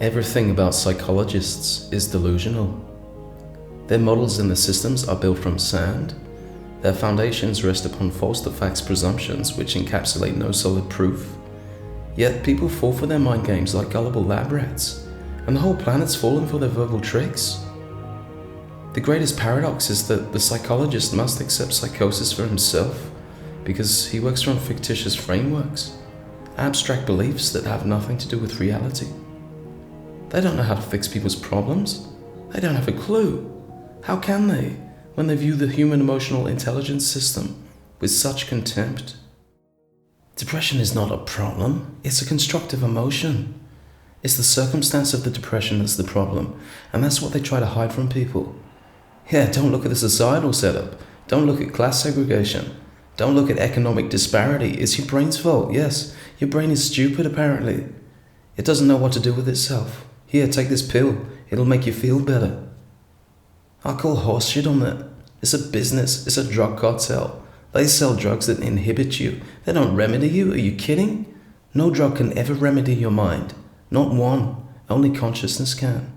Everything about psychologists is delusional. Their models and their systems are built from sand. Their foundations rest upon false-to-facts presumptions which encapsulate no solid proof. Yet people fall for their mind games like gullible lab rats, and the whole planet's fallen for their verbal tricks. The greatest paradox is that the psychologist must accept psychosis for himself because he works from fictitious frameworks, abstract beliefs that have nothing to do with reality. They don't know how to fix people's problems. They don't have a clue. How can they, when they view the human emotional intelligence system with such contempt? Depression is not a problem, it's a constructive emotion. It's the circumstance of the depression that's the problem, and that's what they try to hide from people. Yeah, don't look at the societal setup. Don't look at class segregation. Don't look at economic disparity. It's your brain's fault, yes. Your brain is stupid, apparently. It doesn't know what to do with itself. Here, take this pill. It'll make you feel better. I'll call horseshit on that. It's a business. It's a drug cartel. They sell drugs that inhibit you. They don't remedy you. Are you kidding? No drug can ever remedy your mind. Not one. Only consciousness can.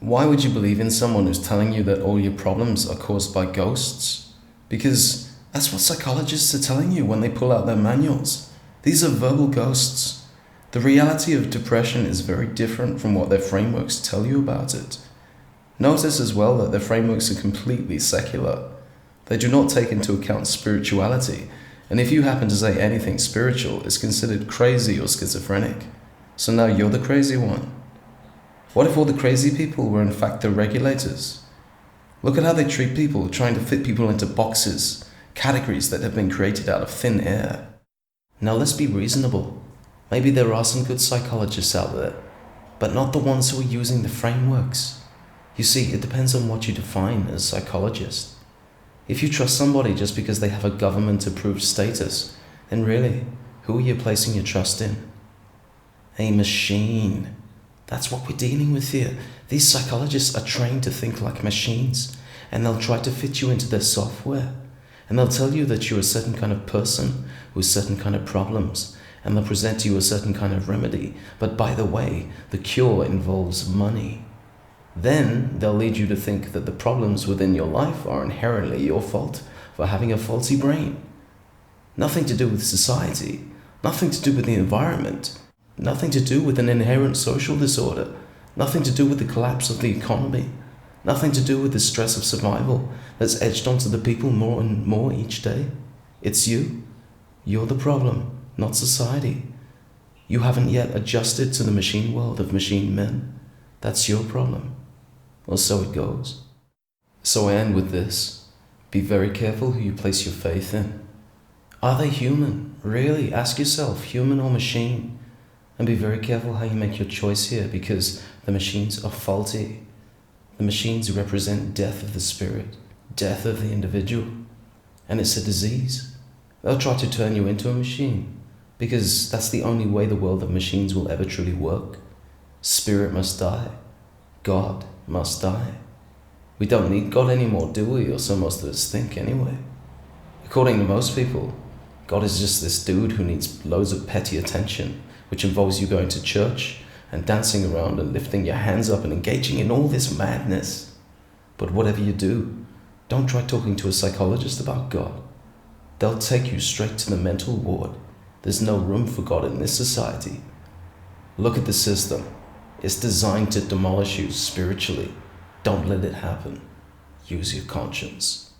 Why would you believe in someone who's telling you that all your problems are caused by ghosts? Because that's what psychologists are telling you when they pull out their manuals. These are verbal ghosts. The reality of depression is very different from what their frameworks tell you about it. Notice as well that their frameworks are completely secular. They do not take into account spirituality, and if you happen to say anything spiritual, it's considered crazy or schizophrenic. So now you're the crazy one. What if all the crazy people were in fact the regulators? Look at how they treat people, trying to fit people into boxes, categories that have been created out of thin air. Now let's be reasonable. Maybe there are some good psychologists out there, but not the ones who are using the frameworks. You see, it depends on what you define as psychologist. If you trust somebody just because they have a government-approved status, then really, who are you placing your trust in? A machine. That's what we're dealing with here. These psychologists are trained to think like machines, and they'll try to fit you into their software. And they'll tell you that you're a certain kind of person with certain kind of problems, and they'll present to you a certain kind of remedy. But by the way, the cure involves money. Then they'll lead you to think that the problems within your life are inherently your fault for having a faulty brain. Nothing to do with society, nothing to do with the environment, nothing to do with an inherent social disorder, nothing to do with the collapse of the economy, nothing to do with the stress of survival that's etched onto the people more and more each day. It's you. You're the problem, not society. You haven't yet adjusted to the machine world of machine men. That's your problem. Well, so it goes. So I end with this. Be very careful who you place your faith in. Are they human? Really? Ask yourself, human or machine? And be very careful how you make your choice here, because the machines are faulty. The machines represent death of the spirit, death of the individual. And it's a disease. They'll try to turn you into a machine, because that's the only way the world of machines will ever truly work. Spirit must die. God must die. We don't need God anymore, do we? Or so most of us think anyway. According to most people, God is just this dude who needs loads of petty attention, which involves you going to church and dancing around and lifting your hands up and engaging in all this madness. But whatever you do, don't try talking to a psychologist about God. They'll take you straight to the mental ward. There's no room for God in this society. Look at the system. It's designed to demolish you spiritually. Don't let it happen. Use your conscience.